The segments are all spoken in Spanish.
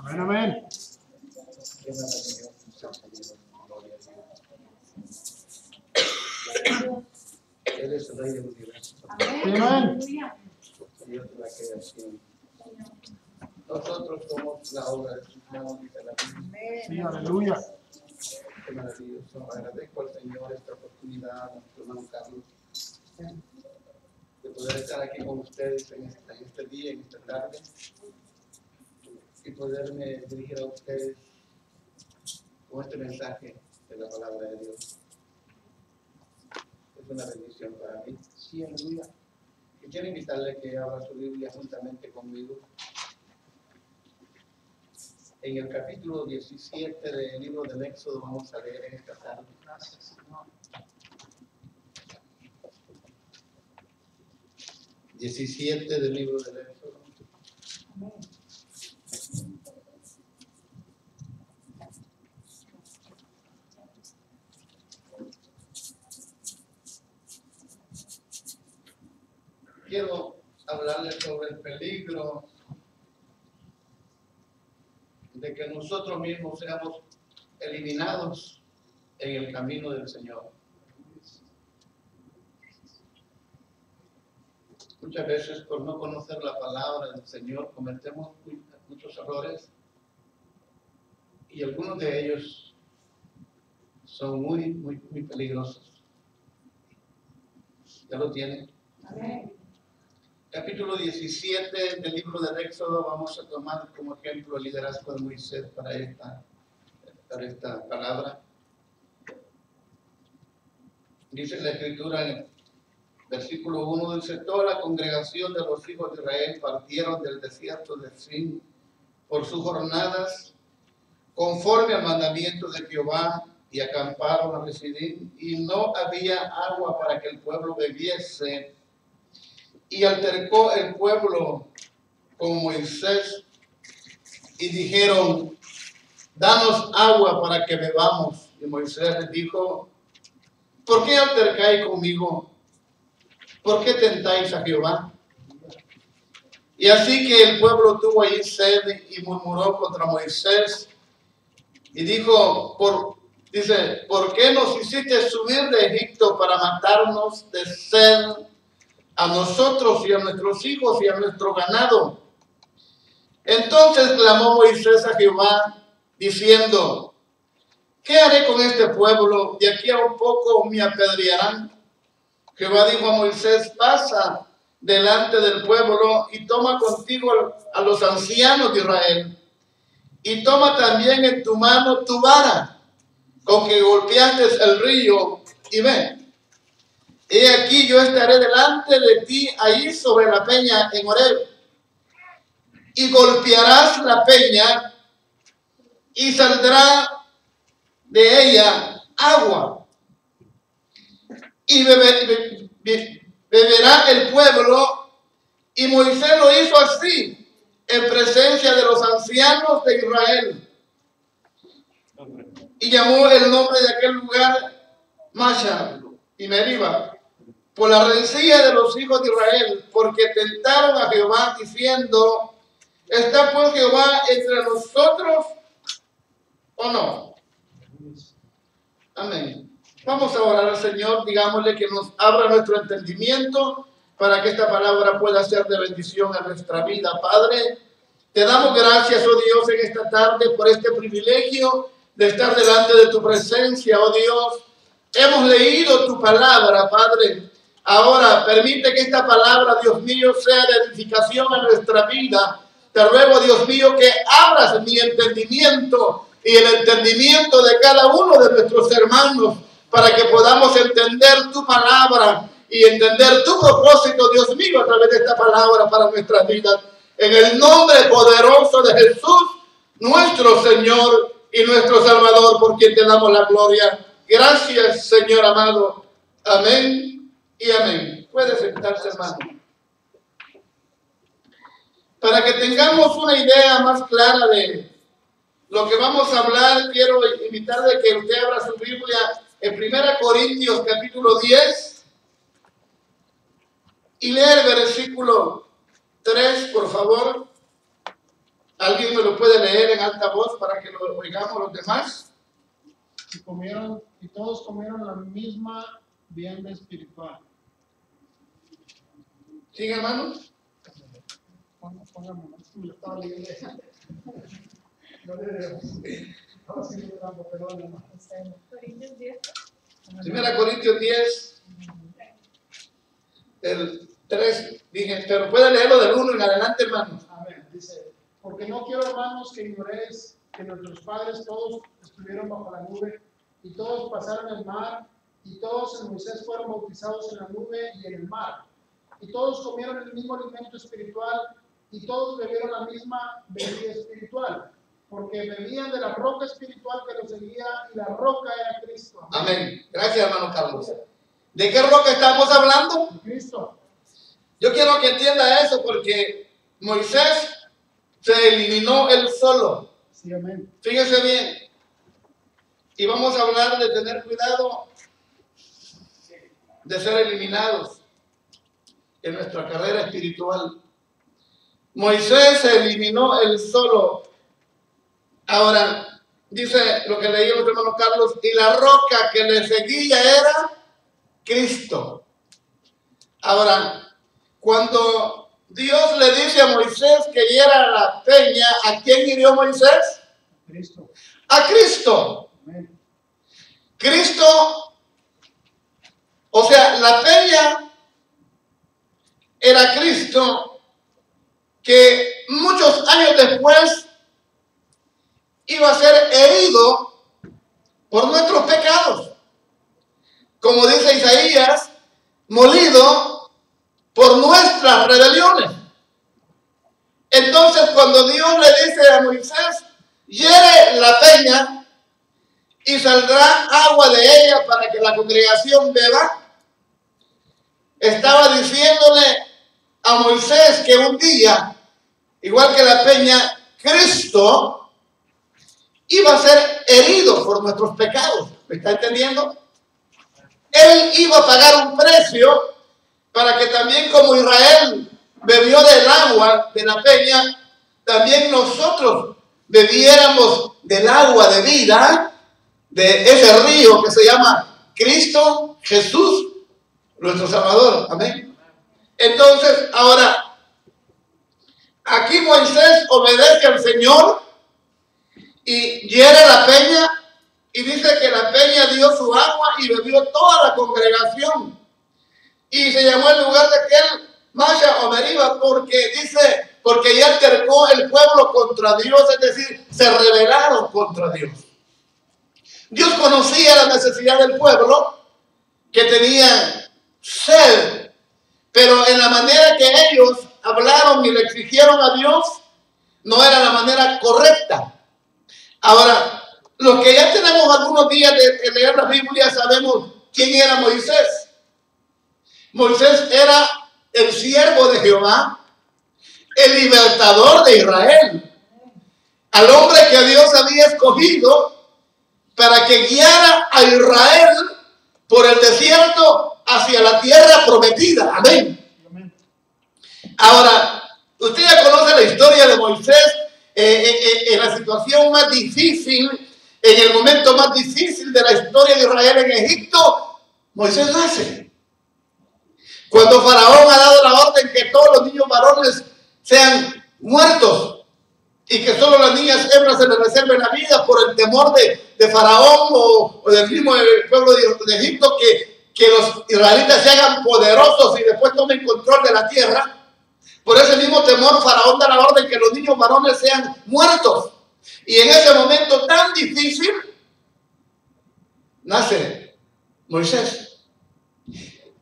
Amén, amén. Qué maravilloso es el Señor. Gloria a Dios. Él es el Rey del universo. Amén. Dios de la creación. Nosotros somos la obra de sus manos, dice la Biblia. Sí, aleluya. Qué maravilloso. Agradezco al Señor esta oportunidad, a nuestro hermano Carlos, de poder estar aquí con ustedes en este día, en esta tarde, y poderme dirigir a ustedes con este mensaje de la palabra de Dios. Es una bendición para mí. Sí, aleluya. Y quiero invitarle a que abra su Biblia juntamente conmigo en el capítulo 17 del libro del Éxodo. Vamos a leer en esta tarde. Gracias, Señor. 17 del libro del Éxodo. Quiero hablarles sobre el peligro de que nosotros mismos seamos eliminados en el camino del Señor. Muchas veces, por no conocer la palabra del Señor, cometemos muchos errores, y algunos de ellos son muy peligrosos. ¿Ya lo tienen? Amén. Capítulo 17 del libro del Éxodo. Vamos a tomar como ejemplo el liderazgo de Moisés para esta palabra. Dice la Escritura en el versículo 1, dice: toda la congregación de los hijos de Israel partieron del desierto de Sin por sus jornadas, conforme al mandamiento de Jehová, y acamparon a Residim, y no había agua para que el pueblo bebiese. Y altercó el pueblo con Moisés, y dijeron: danos agua para que bebamos. Y Moisés les dijo: ¿por qué altercáis conmigo? ¿Por qué tentáis a Jehová? Y así que el pueblo tuvo ahí sed y murmuró contra Moisés, y dijo: ¿por qué nos hiciste subir de Egipto para matarnos de sed a nosotros y a nuestros hijos y a nuestro ganado? Entonces clamó Moisés a Jehová, diciendo: ¿qué haré con este pueblo? De aquí a un poco me apedrearán. Jehová dijo a Moisés: pasa delante del pueblo y toma contigo a los ancianos de Israel, y toma también en tu mano tu vara con que golpeaste el río, y ven. He aquí yo estaré delante de ti ahí sobre la peña en Horeb, y golpearás la peña, y saldrá de ella agua, y beberá el pueblo. Y Moisés lo hizo así en presencia de los ancianos de Israel, y llamó el nombre de aquel lugar Masha y Meriba, por la rencilla de los hijos de Israel, porque tentaron a Jehová diciendo: ¿está pues Jehová entre nosotros o no? Amén. Vamos a orar al Señor, digámosle que nos abra nuestro entendimiento para que esta palabra pueda ser de bendición a nuestra vida. Padre, te damos gracias, oh Dios, en esta tarde por este privilegio de estar delante de tu presencia, oh Dios. Hemos leído tu palabra, Padre. Ahora permite que esta palabra, Dios mío, sea de edificación a nuestra vida. Te ruego, Dios mío, que abras mi entendimiento y el entendimiento de cada uno de nuestros hermanos, para que podamos entender tu palabra y entender tu propósito, Dios mío, a través de esta palabra para nuestras vidas. En el nombre poderoso de Jesús, nuestro Señor y nuestro Salvador, por quien te damos la gloria. Gracias, Señor amado. Amén y amén. Puede sentarse, hermano. Para que tengamos una idea más clara de lo que vamos a hablar, quiero invitarle que usted abra su Biblia en 1 Corintios capítulo 10 y lea el versículo 3, por favor. ¿Alguien me lo puede leer en alta voz para que lo oigamos los demás? Y todos comieron la misma vianda espiritual. ¿Sí, hermanos? Póngame, me lo estaba leyendo. No le debo. No, sí, yo tampoco, perdón, hermano. Corintios 10. Primera Corintios 10, el 3, dije, pero puede leerlo del 1 en adelante, hermanos. Amén. Dice, porque no quiero, hermanos, que ignoréis que nuestros padres todos estuvieron bajo la nube, y todos pasaron el mar, y todos en Moisés fueron bautizados en la nube y en el mar. Y todos comieron el mismo alimento espiritual, y todos bebieron la misma bebida espiritual, porque bebían de la roca espiritual que los seguía, y la roca era Cristo. Amén. Gracias, hermano Carlos. ¿De qué roca estamos hablando? Cristo. Yo quiero que entienda eso porque Moisés se eliminó él solo. Sí, amén. Fíjese bien. Y vamos a hablar de tener cuidado de ser eliminados en nuestra carrera espiritual. Moisés se eliminó él solo. Ahora, dice lo que leí el hermano Carlos, y la roca que le seguía era Cristo. Ahora, cuando Dios le dice a Moisés que hiera la peña, ¿a quién hirió Moisés? Cristo. A Cristo. Amén. Cristo, o sea, la peña era Cristo, que muchos años después iba a ser herido por nuestros pecados. Como dice Isaías, molido por nuestras rebeliones. Entonces, cuando Dios le dice a Moisés, hiere la peña y saldrá agua de ella para que la congregación beba, estaba diciéndole a Moisés que un día, igual que la peña, Cristo iba a ser herido por nuestros pecados. ¿Me está entendiendo? Él iba a pagar un precio para que también como Israel bebió del agua de la peña, también nosotros bebiéramos del agua de vida, de ese río que se llama Cristo Jesús, nuestro Salvador. Amén. Entonces, ahora, aquí Moisés obedece al Señor y hiere la peña, y dice que la peña dio su agua y bebió toda la congregación. Y se llamó el lugar de aquel Masha o Meriba, porque dice, porque ya altercó el pueblo contra Dios, es decir, se rebelaron contra Dios. Dios conocía la necesidad del pueblo, que tenían sed, pero en la manera que ellos hablaron y le exigieron a Dios, no era la manera correcta. Ahora, los que ya tenemos algunos días de leer la Biblia sabemos quién era Moisés. Moisés era el siervo de Jehová, el libertador de Israel, al hombre que Dios había escogido para que guiara a Israel por el desierto hacia la tierra prometida. Amén. Ahora, usted ya conoce la historia de Moisés en la situación más difícil, en el momento más difícil de la historia de Israel en Egipto. Moisés nace. Cuando Faraón ha dado la orden que todos los niños varones sean muertos y que solo las niñas hembras se les reserven la vida por el temor de Faraón o del mismo pueblo de Egipto, que los israelitas se hagan poderosos y después tomen control de la tierra. Por ese mismo temor, Faraón da la orden que los niños varones sean muertos. Y en ese momento tan difícil, nace Moisés.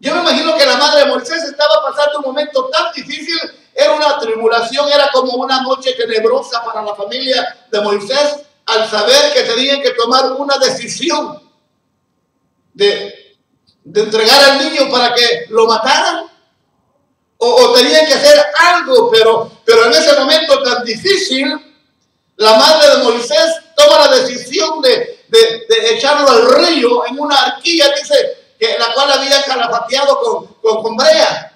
Yo me imagino que la madre de Moisés estaba pasando un momento tan difícil, era una tribulación, era como una noche tenebrosa para la familia de Moisés, al saber que tenían que tomar una decisión de entregar al niño para que lo mataran, o tenían que hacer algo, pero en ese momento tan difícil, la madre de Moisés toma la decisión de echarlo al río en una arquilla, dice, que la cual había calafateado con brea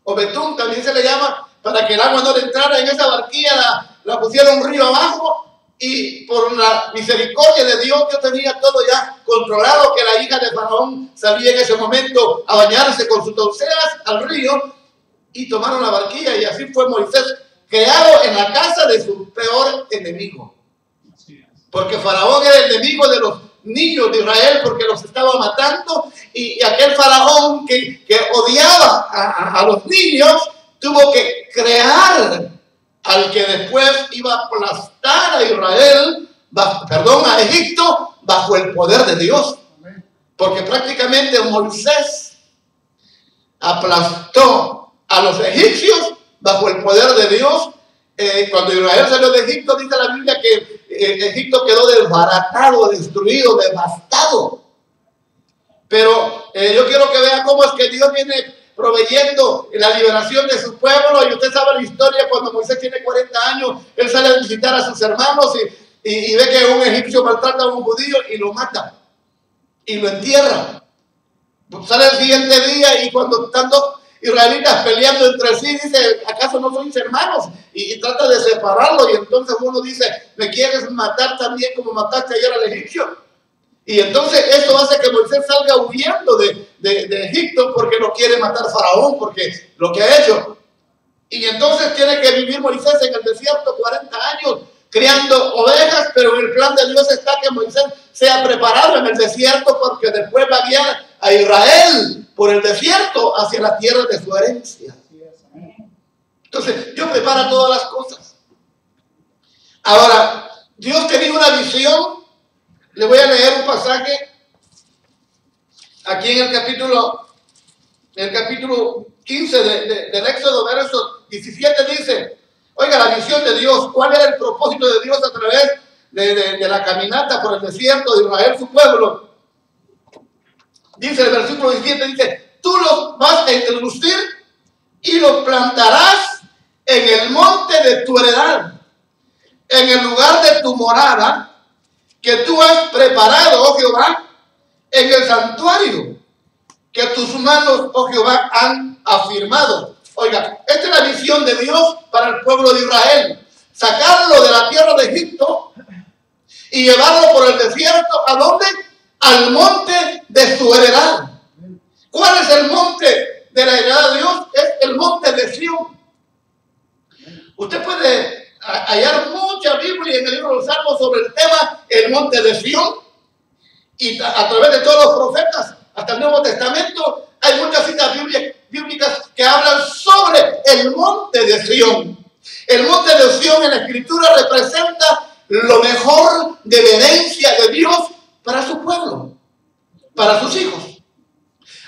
o betún, también se le llama, para que el agua no le entrara. En esa barquilla la pusieron río abajo. Y por la misericordia de Dios, Dios tenía todo ya controlado, que la hija de Faraón salía en ese momento a bañarse con sus doncellas al río y tomaron la barquilla, y así fue Moisés creado en la casa de su peor enemigo. Porque Faraón era el enemigo de los niños de Israel porque los estaba matando, y aquel Faraón que odiaba a los niños tuvo que crear al que después iba a aplastar a Israel, a Egipto, bajo el poder de Dios. Porque prácticamente Moisés aplastó a los egipcios bajo el poder de Dios. Cuando Israel salió de Egipto, dice la Biblia que Egipto quedó desbaratado, destruido, devastado. Pero yo quiero que vean cómo es que Dios viene proveyendo la liberación de su pueblo. Y usted sabe la historia, cuando Moisés tiene 40 años, él sale a visitar a sus hermanos y ve que un egipcio maltrata a un judío y lo mata y lo entierra. Sale el siguiente día y cuando están dos israelitas peleando entre sí, dice: ¿acaso no sois hermanos? Y trata de separarlo, y entonces uno dice: ¿me quieres matar también como mataste ayer al egipcio? Y entonces esto hace que Moisés salga huyendo de Egipto, porque lo quiere matar Faraón, porque lo que ha hecho. Y entonces tiene que vivir Moisés en el desierto 40 años criando ovejas, pero el plan de Dios está que Moisés sea preparado en el desierto, porque después va a guiar a Israel por el desierto hacia la tierra de su herencia. Entonces Dios prepara todas las cosas. Ahora, Dios tenía una visión. Le voy a leer un pasaje aquí en el capítulo 15 del Éxodo, verso 17, dice: oiga, la visión de Dios, ¿cuál era el propósito de Dios a través de la caminata por el desierto de Israel, su pueblo? Dice el versículo 17, dice: tú los vas a introducir y los plantarás en el monte de tu heredad, en el lugar de tu morada, que tú has preparado, oh Jehová, en el santuario que tus manos, oh Jehová, han afirmado. Oiga, esta es la visión de Dios para el pueblo de Israel: sacarlo de la tierra de Egipto y llevarlo por el desierto. ¿A dónde? Al monte de su heredad. ¿Cuál es el monte de la heredad de Dios? Es el monte de Sión. Usted puede hallar mucha Biblia en el libro de los Salmos sobre el tema el monte de Sión, y a través de todos los profetas hasta el Nuevo Testamento hay muchas citas bíblicas que hablan sobre el monte de Sión. El monte de Sión en la Escritura representa lo mejor de la herencia de Dios para su pueblo, para sus hijos.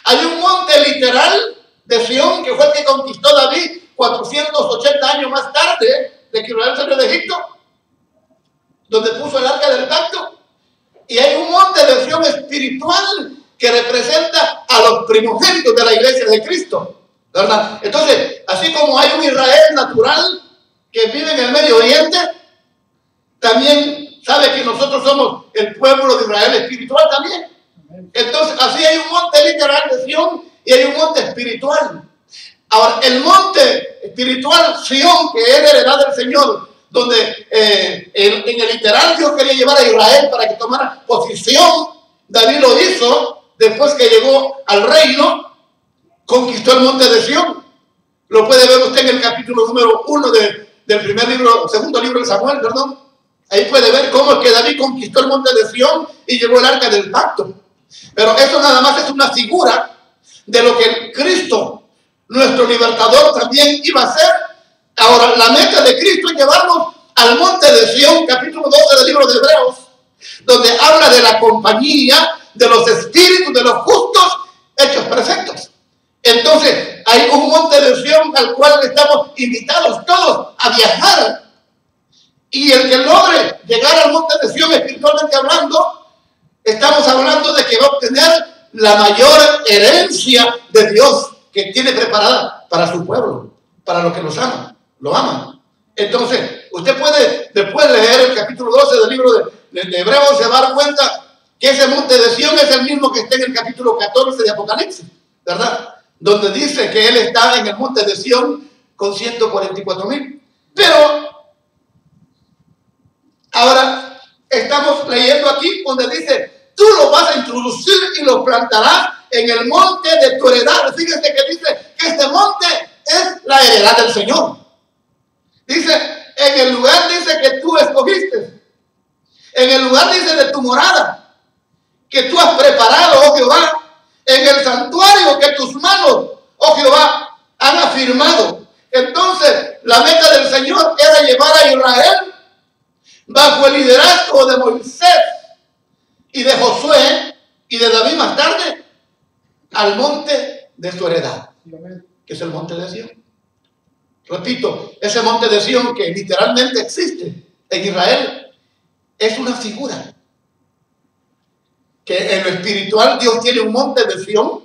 Hay un monte literal de Sión que fue el que conquistó David 480 años más tarde de que Israel salió de Egipto, donde puso el arca del pacto. Y hay un monte de Sión espiritual que representa a los primogénitos de la iglesia de Cristo, ¿verdad? Entonces, así como hay un Israel natural que vive en el Medio Oriente, también sabe que nosotros somos el pueblo de Israel espiritual también. Entonces, así hay un monte literal de Sión y hay un monte espiritual. Ahora, el monte espiritual Sión, que es la heredad del Señor, donde en el literal Dios quería llevar a Israel para que tomara posición. David lo hizo después que llegó al reino, conquistó el monte de Sión. Lo puede ver usted en el capítulo número 1 segundo libro de Samuel, perdón. Ahí puede ver cómo es que David conquistó el monte de Sión y llevó el arca del pacto. Pero eso nada más es una figura de lo que Cristo, nuestro libertador, también iba a hacer. Ahora, la meta de Cristo es llevarnos al monte de Sión, capítulo 12 del libro de Hebreos, donde habla de la compañía de los espíritus de los justos hechos perfectos. Entonces, hay un monte de Sión al cual estamos invitados todos a viajar. Y el que logre llegar al monte de Sión espiritualmente hablando, estamos hablando de que va a obtener la mayor herencia de Dios que tiene preparada para su pueblo, para los que los aman, lo aman. Entonces, usted puede después leer el capítulo 12 del libro de Hebreos, se va a dar cuenta que ese monte de Sión es el mismo que está en el capítulo 14 de Apocalipsis, ¿verdad? Donde dice que él está en el monte de Sión con 144,000. Pero Ahora, estamos leyendo aquí donde dice, tú lo vas a introducir y lo plantarás en el monte de tu heredad. Fíjense que dice que este monte es la heredad del Señor. Dice, en el lugar dice que tú escogiste. En el lugar dice de tu morada, que tú has preparado, oh Jehová, en el santuario que tus manos, oh Jehová, han afirmado. Entonces, la meta del Señor era llevar a Israel bajo el liderazgo de Moisés y de Josué y de David más tarde al monte de su heredad, que es el monte de Sión. Repito, ese monte de Sión que literalmente existe en Israel es una figura. Que en lo espiritual Dios tiene un monte de Sión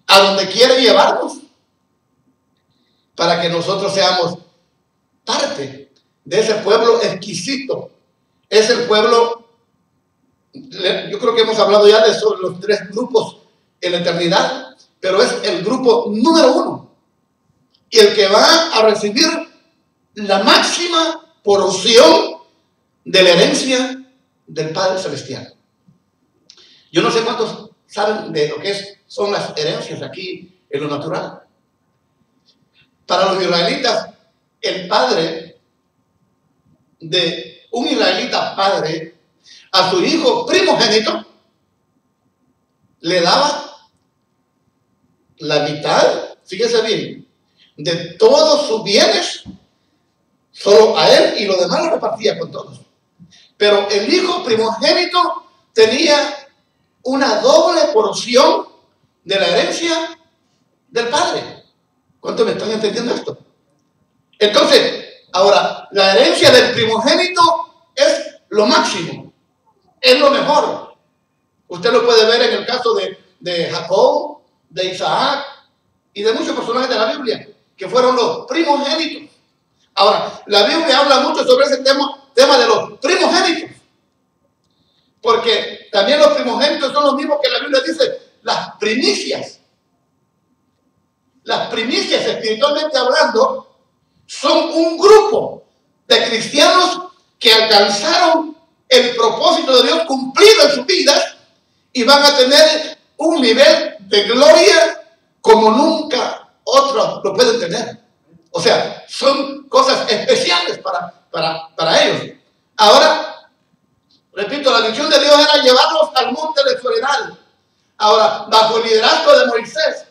a donde quiere llevarnos para que nosotros seamos parte de ese pueblo exquisito. Es el pueblo, yo creo que hemos hablado ya de eso, los 3 grupos en la eternidad, pero es el grupo número 1 y el que va a recibir la máxima porción de la herencia del Padre Celestial. Yo no sé cuántos saben de lo que son las herencias aquí en lo natural. Para los israelitas, el padre de un israelita padre a su hijo primogénito le daba la mitad, fíjese bien, de todos sus bienes, solo a él, y lo demás lo repartía con todos. Pero el hijo primogénito tenía una doble porción de la herencia del padre. ¿Cuántos me están entendiendo esto? Entonces, ahora, la herencia del primogénito es lo máximo, es lo mejor. Usted lo puede ver en el caso de Jacob, de Isaac y de muchos personajes de la Biblia, que fueron los primogénitos. Ahora, la Biblia habla mucho sobre ese tema de los primogénitos, porque también los primogénitos son los mismos que la Biblia dice, las primicias. Las primicias, espiritualmente hablando, son un grupo de cristianos que alcanzaron el propósito de Dios cumplido en sus vidas y van a tener un nivel de gloria como nunca otros lo pueden tener. O sea, son cosas especiales para ellos. Ahora, repito, la misión de Dios era llevarlos al monte de su heredad. Ahora, bajo el liderazgo de Moisés.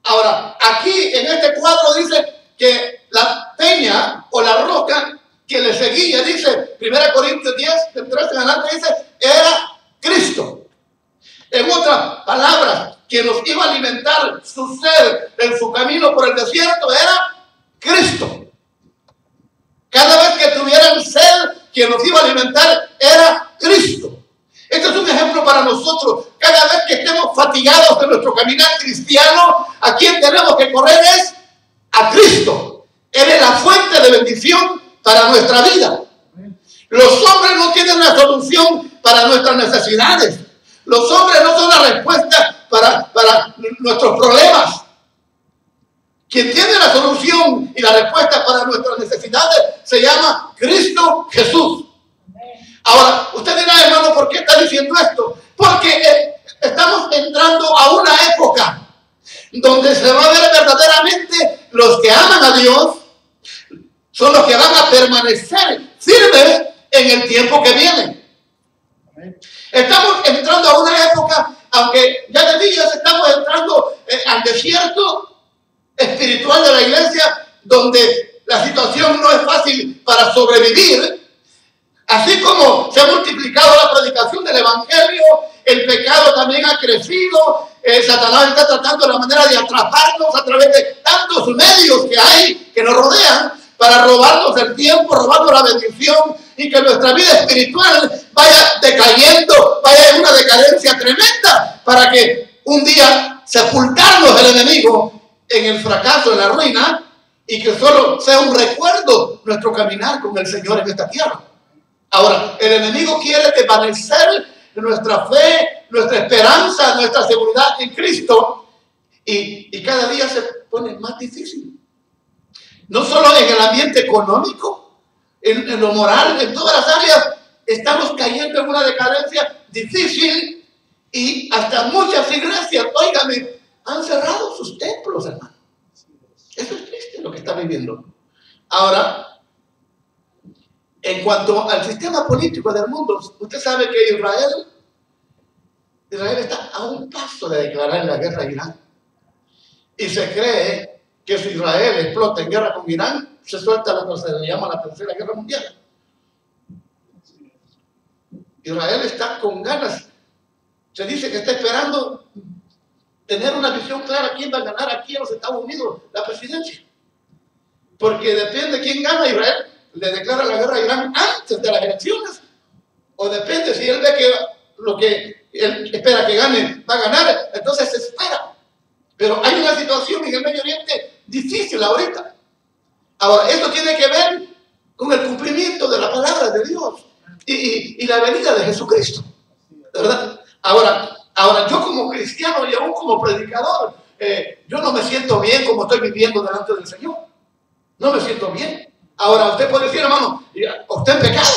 Ahora, aquí en este cuadro dice que la peña o la roca que le seguía, dice 1 Corintios 10, del 13 en adelante, dice, era Cristo. En otras palabras, quien nos iba a alimentar su sed en su camino por el desierto era Cristo. Cada vez que tuvieran sed, quien nos iba a alimentar era Cristo. Este es un ejemplo para nosotros. Cada vez que estemos fatigados de nuestro caminar cristiano, a quien tenemos que correr es a Cristo. Él es la fuente de bendición para nuestra vida. Los hombres no tienen la solución para nuestras necesidades. Los hombres no son la respuesta para nuestros problemas. Quien tiene la solución y la respuesta para nuestras necesidades se llama Cristo Jesús. Ahora, usted dirá, hermano, ¿por qué está diciendo esto? Porque estamos entrando a una época donde se va a ver verdaderamente los que aman a Dios, son los que van a permanecer firmes en el tiempo que viene. Estamos entrando a una época, aunque ya de días estamos entrando al desierto espiritual de la iglesia, donde la situación no es fácil para sobrevivir. Así como se ha multiplicado la predicación del evangelio, el pecado también ha crecido. Satanás está tratando la manera de atraparnos a través de tantos medios que hay que nos rodean para robarnos el tiempo, robarnos la bendición y que nuestra vida espiritual vaya decayendo, vaya en una decadencia tremenda para que un día sepultarnos el enemigo en el fracaso, en la ruina, y que solo sea un recuerdo nuestro caminar con el Señor en esta tierra. Ahora, el enemigo quiere desvanecer nuestra fe, nuestra esperanza, nuestra seguridad en Cristo, y cada día se pone más difícil. No solo en el ambiente económico, en lo moral, en todas las áreas, estamos cayendo en una decadencia difícil y hasta muchas iglesias, óigame, han cerrado sus templos, hermano. Eso es triste lo que está viviendo. Ahora, en cuanto al sistema político del mundo, usted sabe que Israel está a un paso de declarar la guerra a Irán. Y se cree que si Israel explota en guerra con Irán, se suelta lo que se le llama la Tercera Guerra Mundial. Israel está con ganas. Se dice que está esperando tener una visión clara quién va a ganar aquí en los Estados Unidos la presidencia. Porque depende quién gana. Israel le declara la guerra a Irán antes de las elecciones. O depende si él ve que lo que él espera que gane va a ganar, entonces se espera. Pero hay una situación en el Medio Oriente difícil ahorita. Ahora, esto tiene que ver con el cumplimiento de la palabra de Dios y la venida de Jesucristo, ¿verdad? Ahora, yo como cristiano y aún como predicador, yo no me siento bien como estoy viviendo delante del Señor. No me siento bien. Ahora, usted puede decir, hermano, usted en pecado.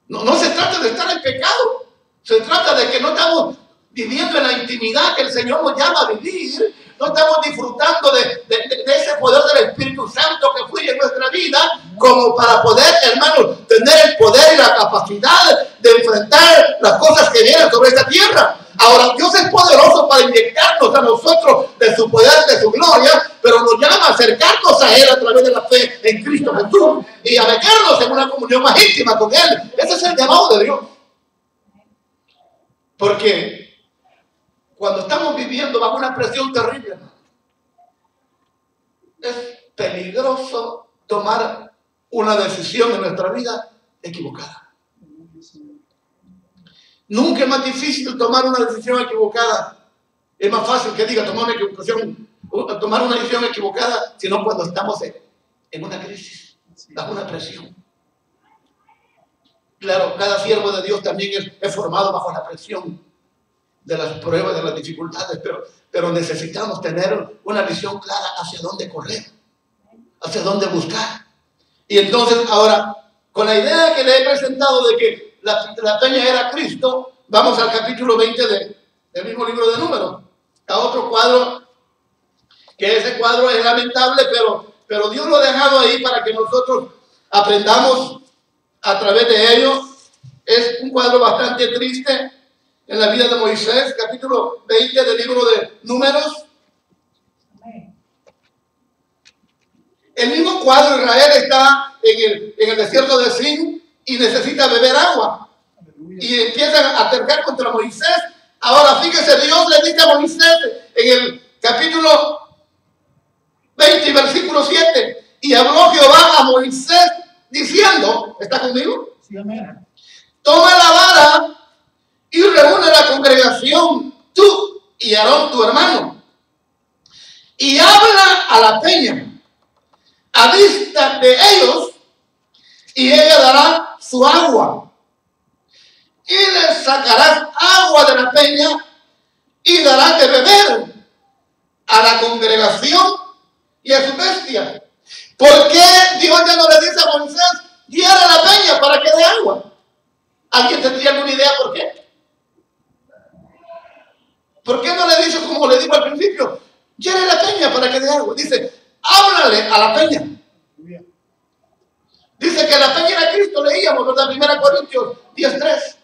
No se trata de estar en pecado. Se trata de que no estamos viviendo en la intimidad que el Señor nos llama a vivir. No estamos disfrutando de ese poder del Espíritu Santo que fluye en nuestra vida, como para poder, hermano, tener el poder y la capacidad de enfrentar las cosas que vienen sobre esta tierra. Ahora, Dios es poderoso para inyectarnos a nosotros de su poder, de su gloria, pero nos llama a acercarnos a Él a través de la fe en Cristo Jesús y a meternos en una comunión más íntima con Él. Ese es el llamado de Dios. Porque cuando estamos viviendo bajo una presión terrible, es peligroso tomar una decisión en nuestra vida equivocada. Nunca es más difícil tomar una decisión equivocada. Es más fácil que diga tomar una decisión equivocada, sino cuando estamos en una crisis, bajo una presión. Claro, cada siervo de Dios también es formado bajo la presión de las pruebas, de las dificultades, pero necesitamos tener una visión clara hacia dónde correr, hacia dónde buscar. Y entonces ahora, con la idea que le he presentado de que la peña era Cristo, vamos al capítulo 20 del mismo libro de Números, a otro cuadro, que ese cuadro es lamentable, pero Dios lo ha dejado ahí para que nosotros aprendamos a través de ello. Es un cuadro bastante triste en la vida de Moisés, capítulo 20 del libro de Números. El mismo cuadro, Israel está en el desierto de Sin y necesita beber agua. Y empiezan a acercar contra Moisés. Ahora fíjese, Dios le dice a Moisés en el capítulo 20, versículo 7, y habló Jehová a Moisés diciendo, ¿está conmigo? Sí, amén. Toma la vara y reúne la congregación, tú y Aarón tu hermano, y habla a la peña a vista de ellos, y ella dará su agua, y le sacarás agua de la peña y darás de beber a la congregación y a su bestia. ¿Por qué Dios ya no le dice a Moisés, hiere la peña para que dé agua? ¿Alguien tendría alguna idea por qué? ¿Por qué no le dice, como le digo al principio, hiere la peña para que dé agua? Dice, háblale a la peña. Dice que la peña era Cristo, leíamos, ¿verdad? 1 Corintios 10:3.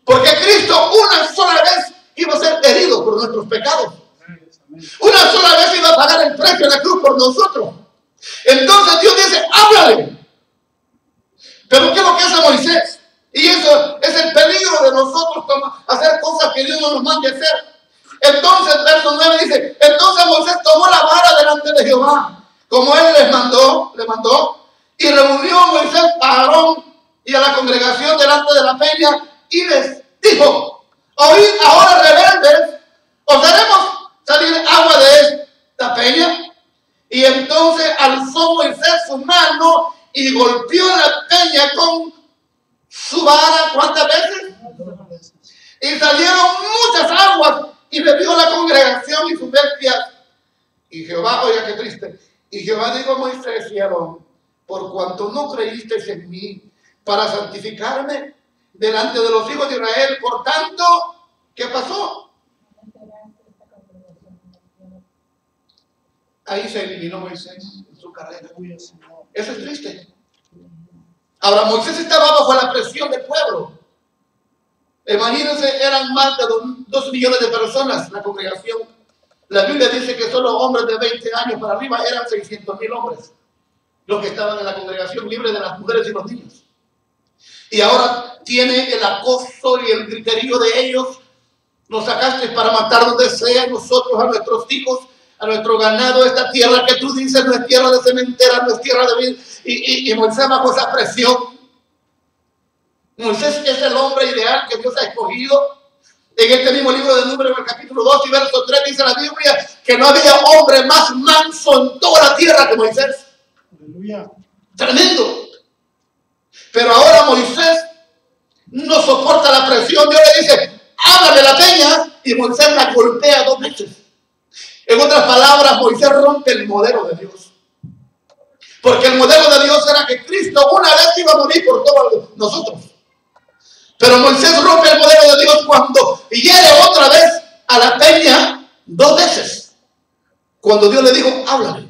Porque Cristo una sola vez iba a ser herido por nuestros pecados. Una sola vez iba a pagar el precio de la cruz por nosotros. Entonces Dios dice, háblale. Pero ¿qué es lo que hace Moisés? Y eso es el peligro de nosotros, hacer cosas que Dios no nos mande a hacer. Entonces, verso 9 dice, entonces Moisés tomó la vara delante de Jehová, como él le mandó, y reunió a Moisés a Aarón y a la congregación delante de la peña, y les dijo, oíd ahora, rebeldes, os haremos salir agua de esta peña. Y entonces alzó Moisés su mano y golpeó la peña con su vara. ¿Cuántas veces? Y salieron muchas aguas y bebió la congregación y sus bestias. Y Jehová, oiga qué triste, y Jehová dijo a Moisés y a Aarón, por cuanto no creísteis en mí para santificarme delante de los hijos de Israel. Por tanto, ¿qué pasó? Ahí se eliminó Moisés en su carrera. Eso es triste. Ahora, Moisés estaba bajo la presión del pueblo. Imagínense, eran más de 2 millones de personas la congregación. La Biblia dice que solo hombres de 20 años para arriba eran 600,000 hombres los que estaban en la congregación, libres de las mujeres y los niños. Y ahora tiene el acoso y el griterío de ellos. Nos sacaste para matar donde sea, nosotros, a nuestros hijos, a nuestro ganado. Esta tierra que tú dices no es tierra de cementera, no es tierra de vida. Y Moisés bajo esa presión. Moisés es el hombre ideal que Dios ha escogido. En este mismo libro de Números, en el capítulo 2 y verso 3, dice la Biblia que no había hombre más manso en toda la tierra que Moisés. Aleluya. Tremendo. Pero ahora Moisés no soporta la presión. Dios le dice, háblame la peña, y Moisés la golpea 2 veces. En otras palabras, Moisés rompe el modelo de Dios. Porque el modelo de Dios era que Cristo una vez iba a morir por todos nosotros. Pero Moisés rompe el modelo de Dios cuando hiere otra vez a la peña 2 veces. Cuando Dios le dijo, háblale.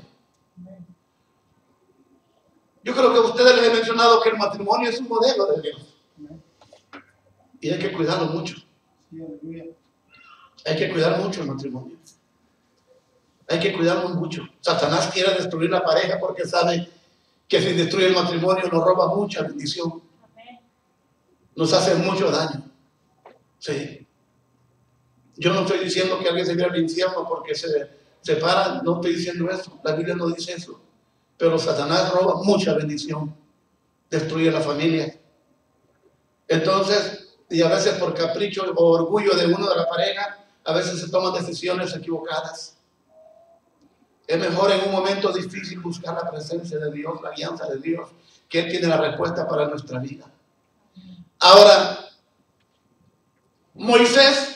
Yo creo que a ustedes les he mencionado que el matrimonio es un modelo de Dios. Y hay que cuidarlo mucho. Hay que cuidar mucho el matrimonio. Hay que cuidarlo mucho. Satanás quiere destruir la pareja porque sabe que si destruye el matrimonio nos roba mucha bendición. Nos hace mucho daño. Sí. Yo no estoy diciendo que alguien se vaya al infierno porque se separa. No estoy diciendo eso. La Biblia no dice eso. Pero Satanás roba mucha bendición. Destruye la familia. Entonces, y a veces por capricho o orgullo de uno de la pareja, a veces se toman decisiones equivocadas. Es mejor en un momento difícil buscar la presencia de Dios, la guianza de Dios, que Él tiene la respuesta para nuestra vida. Ahora, Moisés,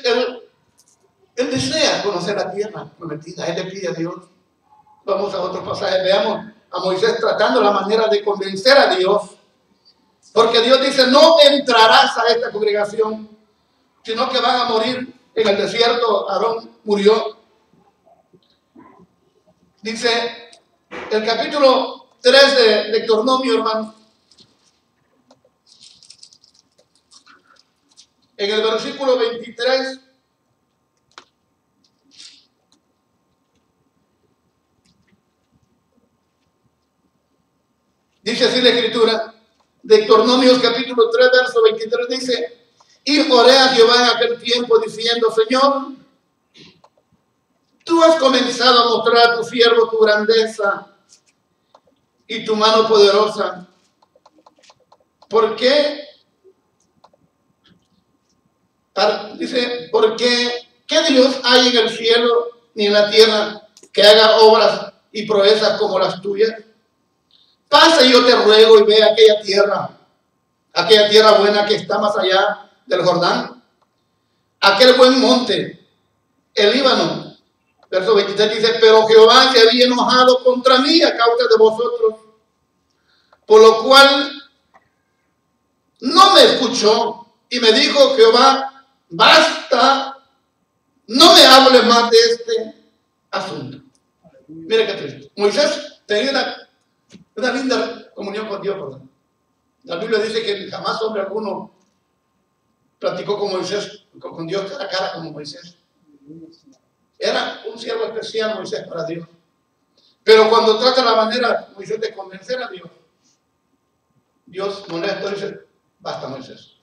él desea conocer la tierra prometida. Él le pide a Dios. Vamos a otro pasaje. Veamos a Moisés tratando la manera de convencer a Dios. Porque Dios dice, no entrarás a esta congregación, sino que van a morir en el desierto. Aarón murió. Dice el capítulo 3 de Deuteronomio, hermano. En el versículo 23, dice así la escritura, Deuteronomios capítulo 3, verso 23, dice, y oré a Jehová en aquel tiempo diciendo, Señor, tú has comenzado a mostrar a tu siervo tu grandeza y tu mano poderosa. ¿Por qué? Dice, porque ¿qué Dios hay en el cielo ni en la tierra que haga obras y proezas como las tuyas? Pasa, yo te ruego, y ve aquella tierra buena que está más allá del Jordán, aquel buen monte, el Líbano. Verso 23 dice, pero Jehová se había enojado contra mí a causa de vosotros, por lo cual no me escuchó, y me dijo Jehová, basta, no me hables más de este asunto. Mira qué triste. Moisés tenía una linda comunión con Dios, ¿verdad? La Biblia dice que jamás hombre alguno platicó con Moisés, con Dios cara a cara como Moisés. Era un siervo especial Moisés para Dios. Pero cuando trata la manera Moisés de convencer a Dios, Dios molesto dice, basta Moisés,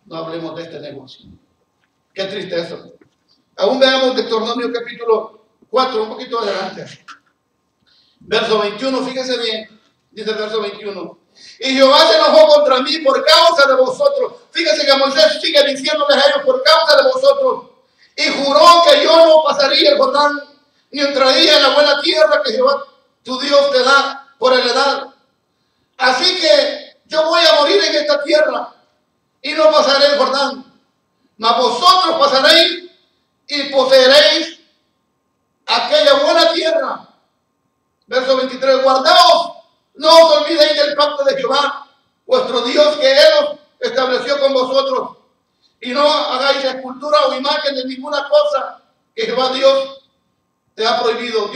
no hablemos de este negocio. Qué triste eso. Aún veamos Deuteronomio capítulo 4, un poquito adelante. Verso 21, fíjese bien, dice el verso 21. Y Jehová se enojó contra mí por causa de vosotros. Fíjese que Moisés sigue diciéndoles a ellos por causa de vosotros. Y juró que yo no pasaría el Jordán, ni entraría en la buena tierra que Jehová tu Dios te da por heredad. Así que yo voy a morir en esta tierra y no pasaré el Jordán. Mas vosotros pasaréis y poseeréis aquella buena tierra. Verso 23, guardaos No os olvidéis del pacto de Jehová, vuestro Dios, que Él os estableció con vosotros. Y no hagáis escultura o imagen de ninguna cosa que Jehová Dios te ha prohibido.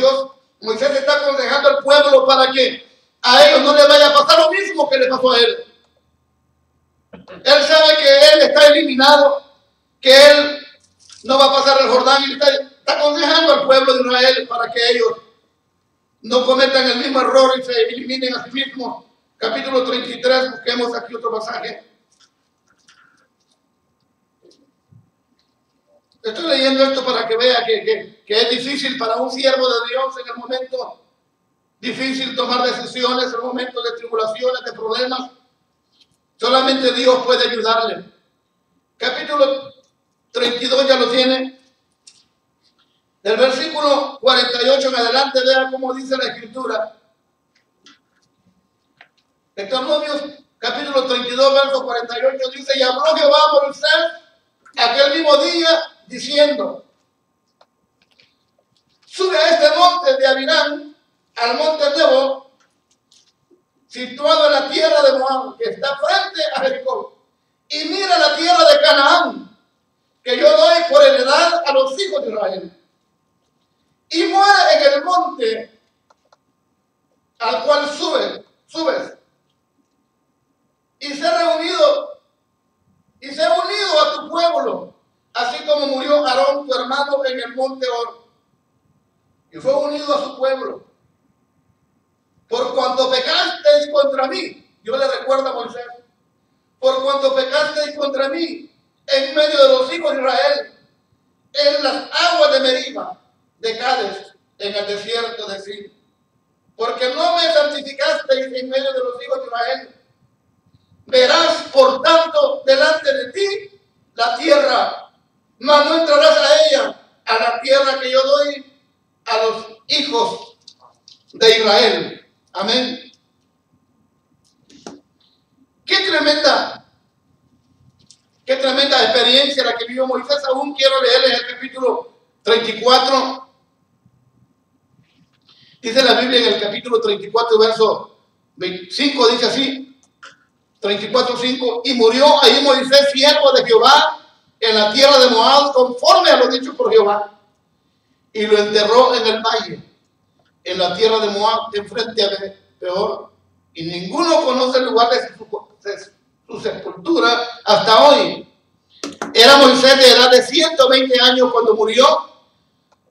Moisés está aconsejando al pueblo para que a ellos no les vaya a pasar lo mismo que le pasó a él. Él sabe que él está eliminado, que él no va a pasar el Jordán, y está aconsejando al pueblo de Israel para que ellos no cometan el mismo error y se eliminen a sí mismos. Capítulo 33, busquemos aquí otro pasaje. Estoy leyendo esto para que vea que es difícil para un siervo de Dios en el momento difícil tomar decisiones, en momentos de tribulaciones, de problemas. Solamente Dios puede ayudarle. Capítulo 32 ya lo tiene. Del versículo 48 en adelante, vea cómo dice la Escritura. Deuteronomios, capítulo 32, verso 48, dice: y habló Jehová a Moisés aquel mismo día, diciendo: sube a este monte de Avirán, al monte Nebo, situado en la tierra de Moab, que está frente a Jericó, y mira la tierra de Canaán, que yo doy por heredad a los hijos de Israel. Y muere en el monte al cual subes, y se ha unido a tu pueblo, así como murió Aarón, tu hermano, en el monte Hor, y fue unido a su pueblo. Por cuanto pecasteis contra mí, yo le recuerdo a Moisés, por cuanto pecasteis contra mí en medio de los hijos de Israel, en las aguas de Meriba, de Cades, en el desierto de Sin, porque no me santificasteis en medio de los hijos de Israel. Verás, por tanto, delante de ti la tierra, mas no entrarás a ella, a la tierra que yo doy a los hijos de Israel. Amén. Qué tremenda experiencia la que vivió Moisés. Aún quiero leerles el capítulo 34. Dice la Biblia en el capítulo 34, verso 5, dice así: 34:5, y murió ahí Moisés, siervo de Jehová, en la tierra de Moab, conforme a lo dicho por Jehová, y lo enterró en el valle, en la tierra de Moab, enfrente a Peor, y ninguno conoce el lugar de su sepultura hasta hoy. Era Moisés de edad de 120 años cuando murió.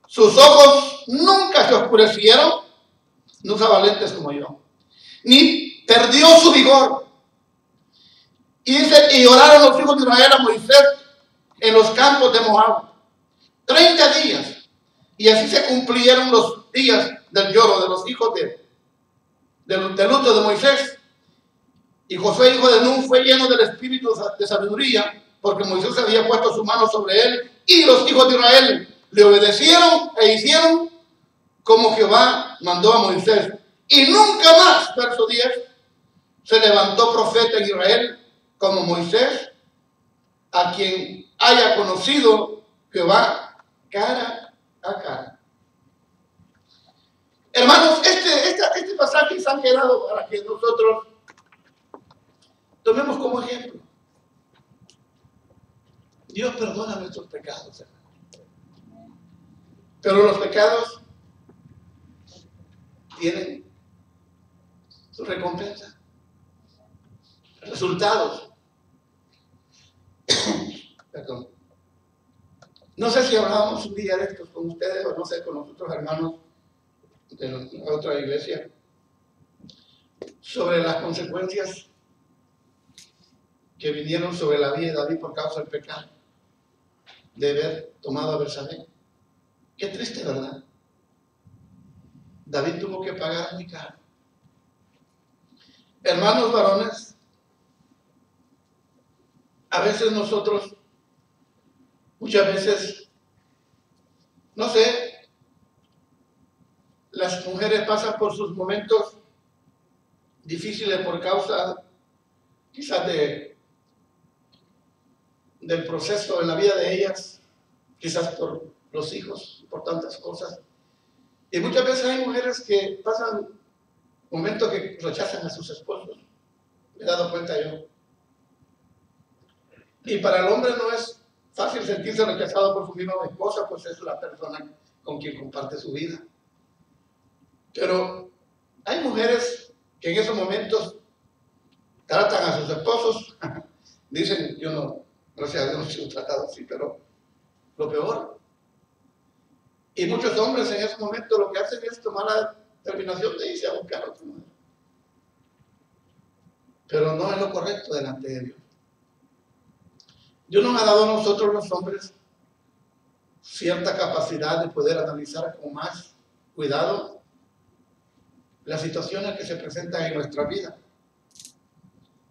Sus ojos nunca se oscurecieron, no son valientes como yo, ni perdió su vigor. Y dice: y oraron los hijos de Israel a Moisés en los campos de Moab 30 días, y así se cumplieron los días del lloro de los hijos del luto de Moisés. Y Josué, hijo de Nun, fue lleno del espíritu de sabiduría, porque Moisés había puesto su mano sobre él, y los hijos de Israel le obedecieron e hicieron como Jehová mandó a Moisés. Y nunca más, verso 10, se levantó profeta en Israel como Moisés, a quien haya conocido Jehová cara a cara. Hermanos, este pasaje se han quedado para que nosotros tomemos como ejemplo. Dios perdona nuestros pecados, hermanos. Pero los pecados tienen su recompensa, resultados. Perdón. No sé si hablábamos un día de estos con ustedes, o no sé, con los otros hermanos de la otra iglesia, sobre las consecuencias que vinieron sobre la vida de David por causa del pecado de haber tomado a Betsabé. Qué triste, ¿verdad? David tuvo que pagar muy caro. Hermanos varones, a veces nosotros, muchas veces, no sé, las mujeres pasan por sus momentos difíciles por causa quizás del proceso en la vida de ellas, quizás por los hijos, por tantas cosas. Y muchas veces hay mujeres que pasan Momentos que rechazan a sus esposos. Me he dado cuenta yo. Y para el hombre no es fácil sentirse rechazado por su misma esposa, pues es la persona con quien comparte su vida. Pero hay mujeres que en esos momentos tratan a sus esposos, dicen, yo no, gracias a Dios no he sido tratado así, pero lo peor. Y muchos hombres en ese momento lo que hacen es tomar la determinación de irse a buscar a otra mujer. Pero no es lo correcto delante de Dios. Dios nos ha dado a nosotros los hombres cierta capacidad de poder analizar con más cuidado las situaciones que se presentan en nuestra vida.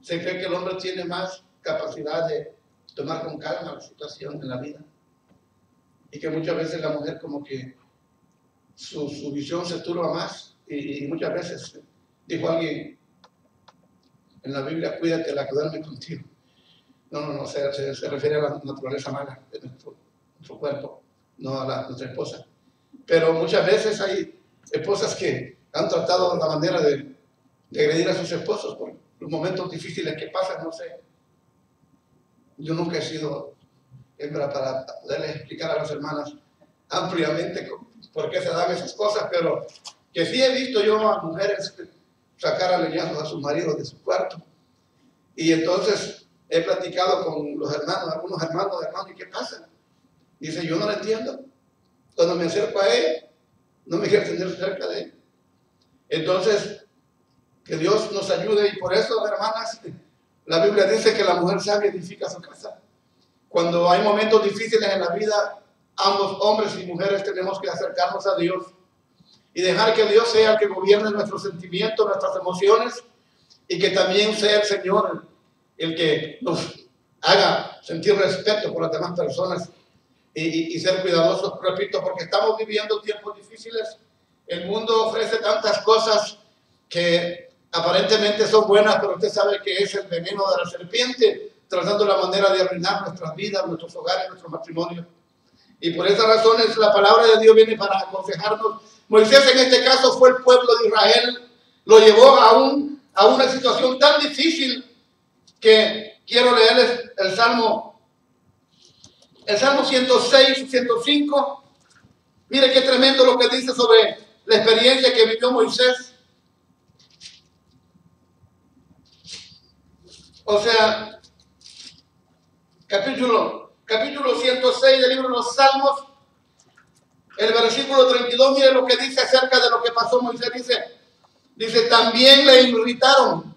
Se cree que el hombre tiene más capacidad de tomar con calma la situación en la vida y que muchas veces la mujer como que su visión se turba más y muchas veces, dijo alguien en la Biblia, cuídate la que duerme contigo. No, se refiere a la naturaleza mala de nuestro cuerpo, no a nuestra esposa. Pero muchas veces hay esposas que han tratado la manera de agredir a sus esposos por los momentos difíciles que pasan, no sé. Yo nunca he sido hembra para poderles explicar a las hermanas ampliamente por qué se dan esas cosas, pero que sí he visto yo a mujeres sacar a leñazos a sus maridos de su cuarto. Y entonces he platicado con los hermanos, algunos hermanos, ¿y qué pasa? Dice, yo no lo entiendo. Cuando me acerco a él, no me quiero tener cerca de él. Entonces, que Dios nos ayude, y por eso, hermanas, la Biblia dice que la mujer sabia edifica su casa. Cuando hay momentos difíciles en la vida, ambos, hombres y mujeres, tenemos que acercarnos a Dios y dejar que Dios sea el que gobierne nuestros sentimientos, nuestras emociones, y que también sea el Señor el que nos haga sentir respeto por las demás personas y ser cuidadosos, repito, porque estamos viviendo tiempos difíciles. El mundo ofrece tantas cosas que aparentemente son buenas, pero usted sabe que es el veneno de la serpiente, tratando la manera de arruinar nuestras vidas, nuestros hogares, nuestro matrimonio. Y por esas razones la palabra de Dios viene para aconsejarnos. Moisés en este caso fue el pueblo de Israel, lo llevó a una situación tan difícil que quiero leerles el Salmo 106 y 105. Mire qué tremendo lo que dice sobre la experiencia que vivió Moisés. O sea, capítulo 106 del libro de los Salmos, el versículo 32, mire lo que dice acerca de lo que pasó Moisés. Dice, también le irritaron.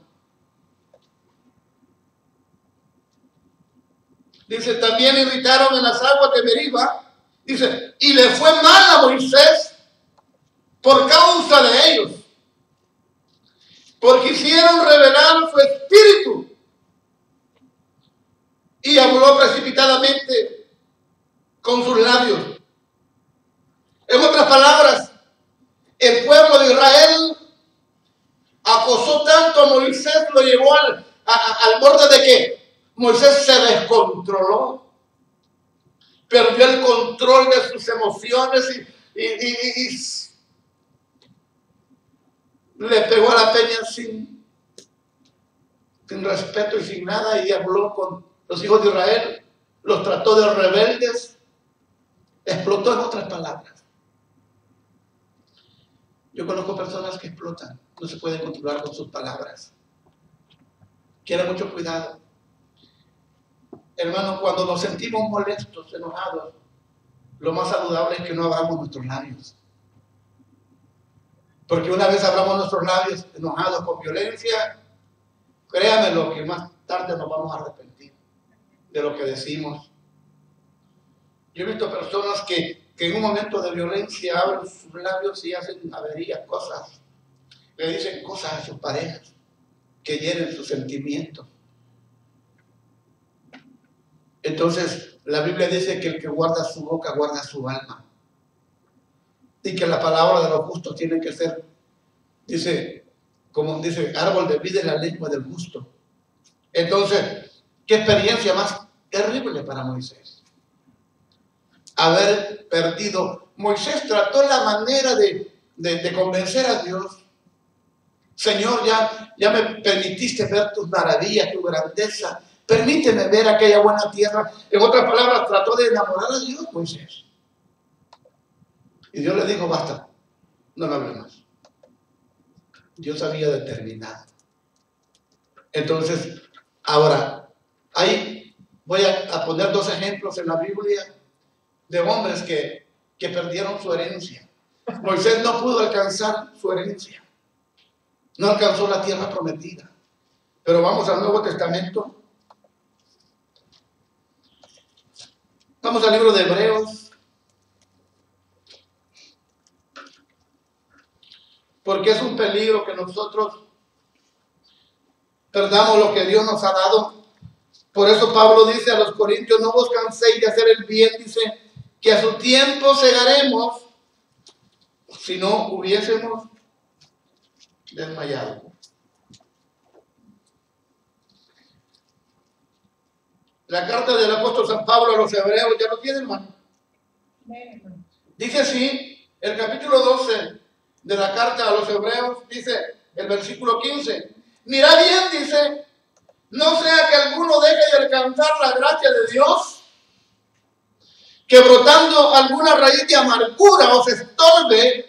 Dice, también irritaron en las aguas de Meriba. Dice, y le fue mal a Moisés por causa de ellos, porque hicieron revelar su espíritu. Y habló precipitadamente con sus labios. En otras palabras, el pueblo de Israel acosó tanto a Moisés, lo llevó al borde de que Moisés se descontroló, perdió el control de sus emociones y le pegó a la peña sin respeto y sin nada, y habló con los hijos de Israel, los trató de rebeldes, explotó, en otras palabras. Yo conozco personas que explotan, no se pueden controlar con sus palabras. Quiera mucho cuidado. Hermano, cuando nos sentimos molestos, enojados, lo más saludable es que no abramos nuestros labios. Porque una vez abramos nuestros labios enojados con violencia, créame lo que más tarde nos vamos a arrepentir de lo que decimos. Yo he visto personas que en un momento de violencia abren sus labios y hacen averías, cosas. Le dicen cosas a sus parejas que hieren sus sentimientos. Entonces, la Biblia dice que el que guarda su boca guarda su alma. Y que la palabra de los justos tiene que ser, dice, como dice, árbol de vida en la lengua del justo. Entonces, ¿qué experiencia más terrible para Moisés? Haber perdido. Moisés trató la manera de convencer a Dios Señor, ya me permitiste ver tus maravillas, tu grandeza. Permíteme ver aquella buena tierra. En otras palabras, trató de enamorar a Dios, Moisés. Y Dios le dijo, basta, no me hable más. Dios había determinado. Entonces, ahora, ahí voy a poner dos ejemplos en la Biblia de hombres que perdieron su herencia. Moisés no pudo alcanzar su herencia. No alcanzó la tierra prometida. Pero vamos al Nuevo Testamento. Vamos al libro de Hebreos. Porque es un peligro que nosotros perdamos lo que Dios nos ha dado. Por eso Pablo dice a los corintios, no os canséis de hacer el bien, dice, que a su tiempo segaremos, si no hubiésemos desmayado. La carta del apóstol San Pablo a los hebreos, ¿ya lo tienen, hermano? Dice así, el capítulo 12 de la carta a los hebreos, dice el versículo 15, mira bien, dice, no sea que alguno deje de alcanzar la gracia de Dios, que brotando alguna raíz de amargura os estorbe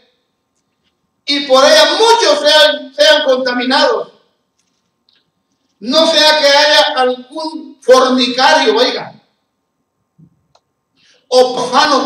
y por ella muchos sean contaminados. No sea que haya algún fornicario, oiga, o profano